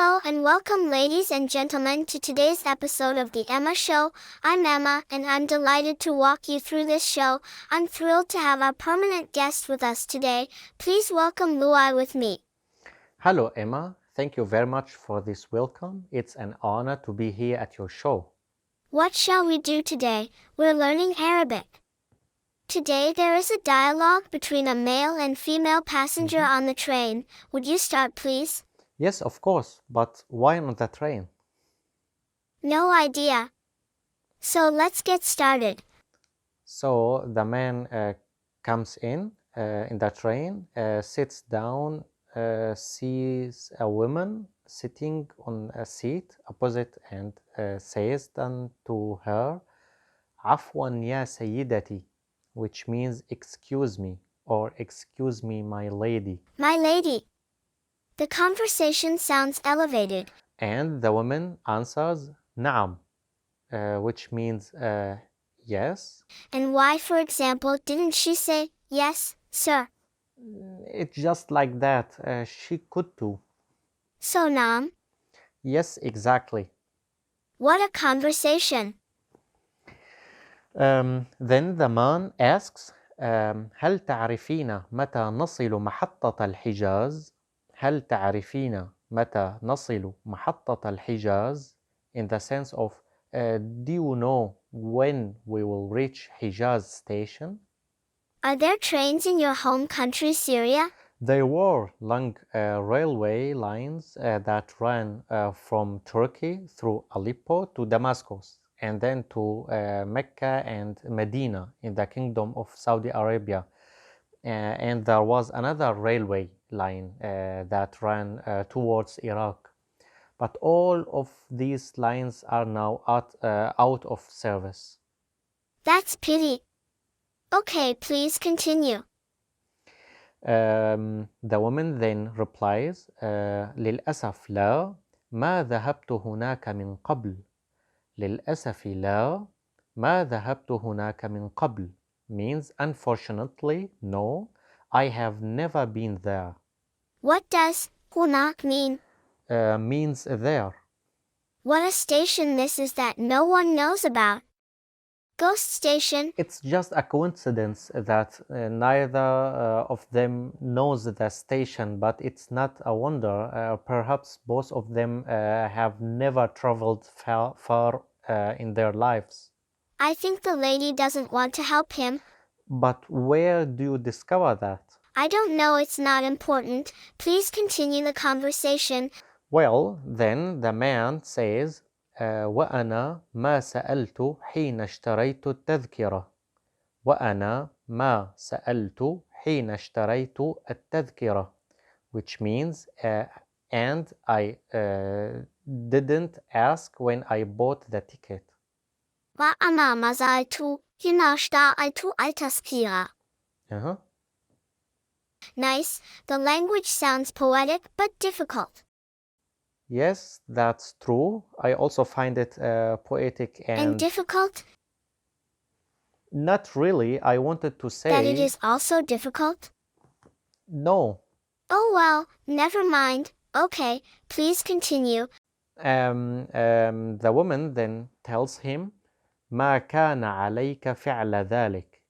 Hello and welcome ladies and gentlemen to today's episode of The Emma Show. I'm Emma and I'm delighted to walk you through this show. I'm thrilled to have our permanent guest with us today. Please welcome Luai with me. Hello, Emma. Thank you very much for this welcome. It's an honor to be here at your show. What shall we do today? We're learning Arabic. Today there is a dialogue between a male and female passenger on the train. Would you start, please? Yes, of course, but why on the train? No idea. So let's get started. So the man comes in the train, sits down, sees a woman sitting on a seat opposite and says then to her, عفوا يا سيدتي, which means excuse me or excuse me, my lady. My lady. The conversation sounds elevated. And the woman answers نعم, which means yes. And why, for example, didn't she say, yes, sir? It's just like that. She could too. So, Nam, Yes, exactly. what a conversation. Then the man asks, هل تعرفين متى نصل محطة الحجاز? هل تعرفين متى نصل محطة الحجاز? In the sense of, do you know when we will reach Hijaz station? Are there trains in your home country, Syria? There were long railway lines that ran from Turkey through Aleppo to Damascus, and then to Mecca and Medina in the Kingdom of Saudi Arabia. And there was another railway line that ran towards Iraq. But all of these lines are now out of service. That's pity. Okay, please continue. The woman then replies, للأسف لا, ما ذهبت هناك من قبل. للأسف لا, ما ذهبت هناك من قبل means unfortunately, no, I have never been there. What does hunak mean? Means there. What a station this is that no one knows about. Ghost station. It's just a coincidence that neither of them knows the station, but it's not a wonder. Perhaps both of them have never traveled far in their lives. I think the lady doesn't want to help him. But where do you discover that? I don't know, it's not important. Please continue the conversation. Well, then the man says, وأنا ما سألت حين اشتريت التذكرة. وأنا ما سألت حين اشتريت التذكرة, which means and I didn't ask when I bought the ticket. وأنا ما زالت حين اشتريت التذكرة. Nice. The language sounds poetic but difficult. Yes, that's true. I also find it poetic And difficult? Not really. I wanted to say that it is also difficult? No. Oh well, never mind. Okay, please continue. The woman then tells him, ما كان عليك فعل ذلك.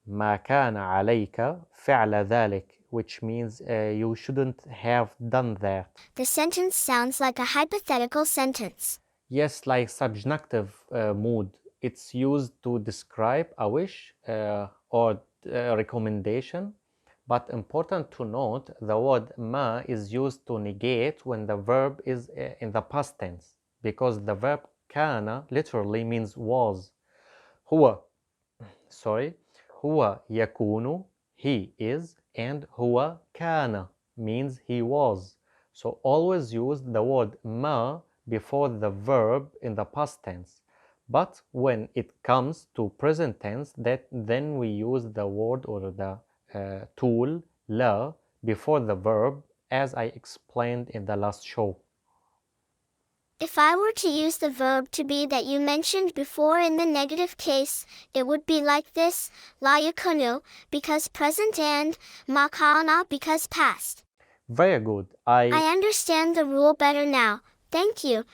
ما كان عليك فعل ذلك, which means you shouldn't have done that. The sentence sounds like a hypothetical sentence. Yes, like subjunctive mood. It's used to describe a wish or a recommendation. But important to note, the word ma is used to negate when the verb is in the past tense, because the verb kana literally means was. هو يكون, he is, and هو كان means he was. So always use the word ma before the verb in the past tense. But when it comes to present tense, then we use the word or the tool la before the verb, as I explained in the last show. If I were to use the verb to be that you mentioned before in the negative case, it would be like this: la yakunu because present and ma kana because past. Very good. I understand the rule better now. Thank you.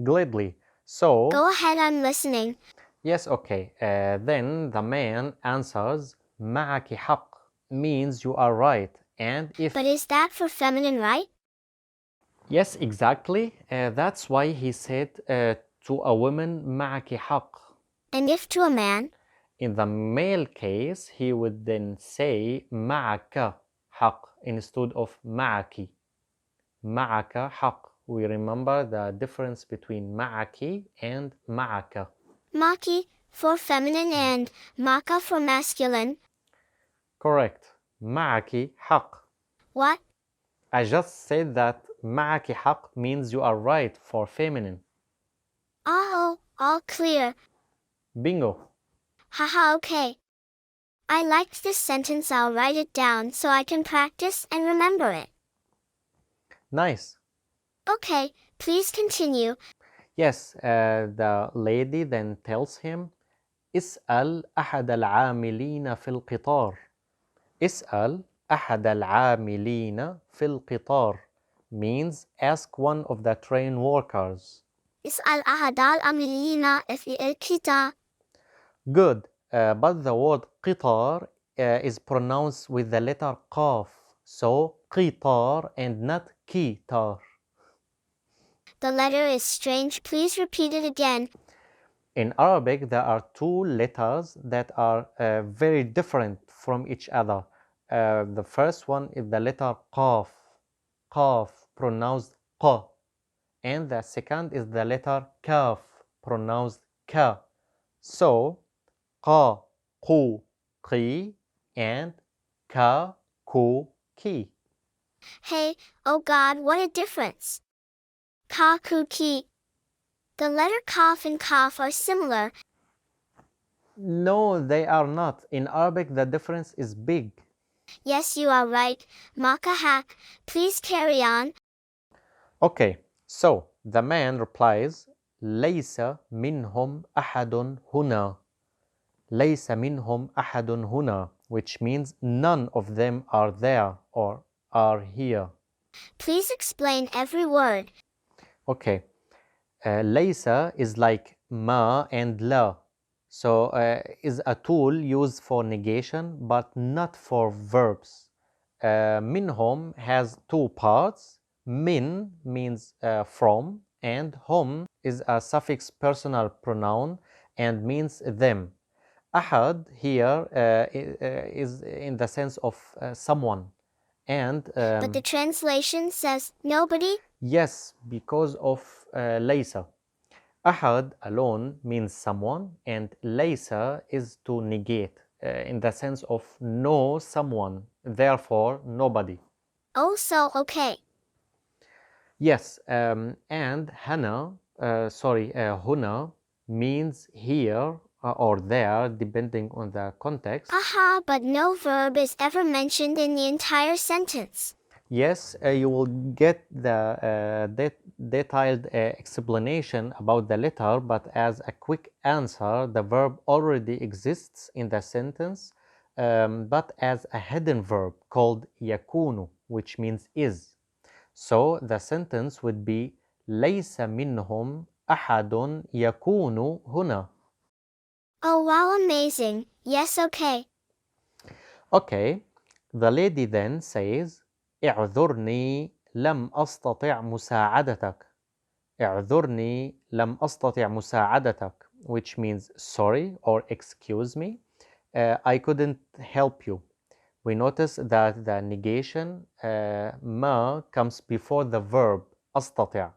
Gladly. So, Go ahead, I'm listening. yes, okay. Then the man answers, معك حق means you are right. And if But is that for feminine, right? yes, exactly. That's why he said to a woman, معك حق. And if to a man? In the male case, he would then say معك حق instead of معك. معك حق. We remember the difference between معك and معك. Maki for feminine and maka for masculine. Correct. معك حق. What? I just said that معك حق means you are right for feminine. Oh, all clear. Bingo. Haha, okay. I liked this sentence. I'll write it down so I can practice and remember it. Nice. Okay, please continue. Yes, the lady then tells him, اسأل أحد العاملين في القطار. اسأل أحد العاملين في القطار means ask one of the train workers. اسأل أحد العاملين في القطار. Good, but the word قطار is pronounced with the letter قاف, so قطار and not كيتار. The letter is strange. Please repeat it again. In Arabic, there are two letters that are very different from each other. The first one is the letter قاف, قاف pronounced ق, and the second is the letter كاف pronounced ka. So qa, qu, qi, and ka, ku, ki. Hey, oh God, what a difference. Ka, ku, ki. The letter kaf and kaf are similar. No, they are not. In Arabic, the difference is big. Yes, you are right. Maka hak. Please carry on. Okay, so the man replies, ليس منهم أحد هنا. ليس منهم أحد هنا, which means none of them are there or are here. Please explain every word. Okay, ليس is like ما and لا. So is a tool used for negation but not for verbs. منهم has two parts. Min means from, and hum is a suffix personal pronoun and means them. Ahad here is in the sense of someone. And But the translation says nobody. yes, because of laysa. Ahad alone means someone, and laysa is to negate in the sense of no someone, therefore nobody. Oh, so okay. Yes, and hana, huna means here or there, depending on the context. Aha, but no verb is ever mentioned in the entire sentence. Yes, you will get the detailed explanation about the letter, but as a quick answer, the verb already exists in the sentence, but as a hidden verb called yakunu, which means is. So the sentence would be ليس منهم أحد يكون هنا. Oh, wow, amazing. Yes, okay. Okay, the lady then says اعذرني لم أستطع مساعدتك. اعذرني لم أستطع مساعدتك, which means sorry or excuse me. I couldn't help you. We notice that the negation ما comes before the verb أستطع,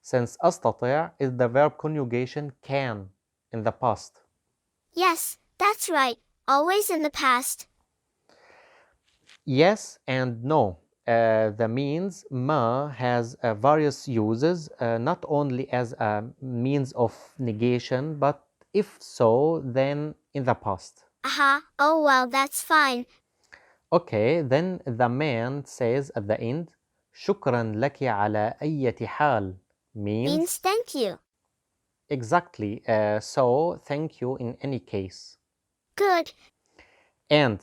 since أستطع is the verb conjugation can in the past. Yes, that's right. Always in the past. Yes and no. The means ma has various uses, not only as a means of negation, but if so, then in the past. Aha, oh well, that's fine. Okay, then the man says at the end, شكرا لك على أية حال Means thank you. exactly, so thank you in any case. Good. And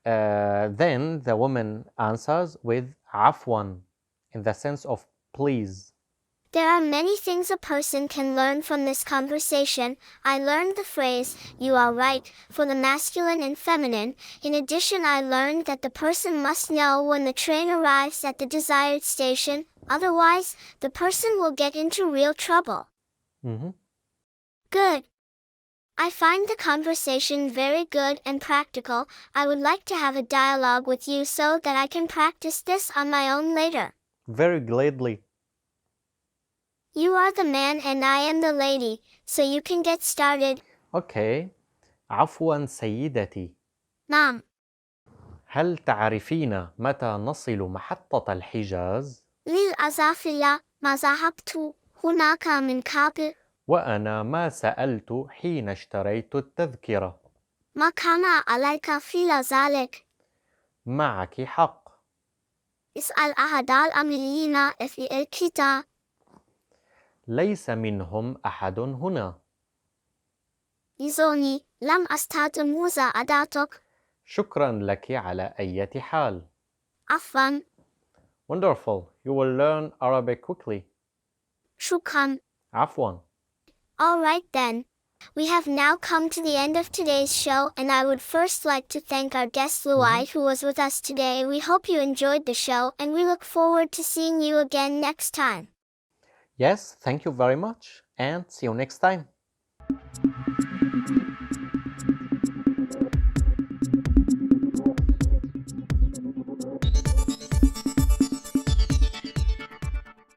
then the woman answers with عفواً in the sense of please. There are many things a person can learn from this conversation. I learned the phrase, you are right, for the masculine and feminine. In addition, I learned that the person must know when the train arrives at the desired station, otherwise, the person will get into real trouble. Mhm. Good. I find the conversation very good and practical. I would like to have a dialogue with you so that I can practice this on my own later. Very gladly. You are the man and I am the lady, so you can get started. Okay. عفواً سيدتي. نعم. هل تعرفين متى نصل محطة الحجاز؟ للأسف لا، ما ذهبت هناك من قبل. وأنا ما سألت حين اشتريت التذكرة. ما كان عليك فعل ذلك. معك حق. اسأل أحد العاملين في الكتاب. ليس منهم أحد هنا. إذني لم أستطع مساعدتك. شكراً لك على أي حال. عفواً. Wonderful. You will learn Arabic quickly. شكراً. عفواً. All right then. We have now come to the end of today's show, and I would first like to thank our guest Luai, who was with us today. We hope you enjoyed the show, and we look forward to seeing you again next time. Yes, thank you very much, and see you next time.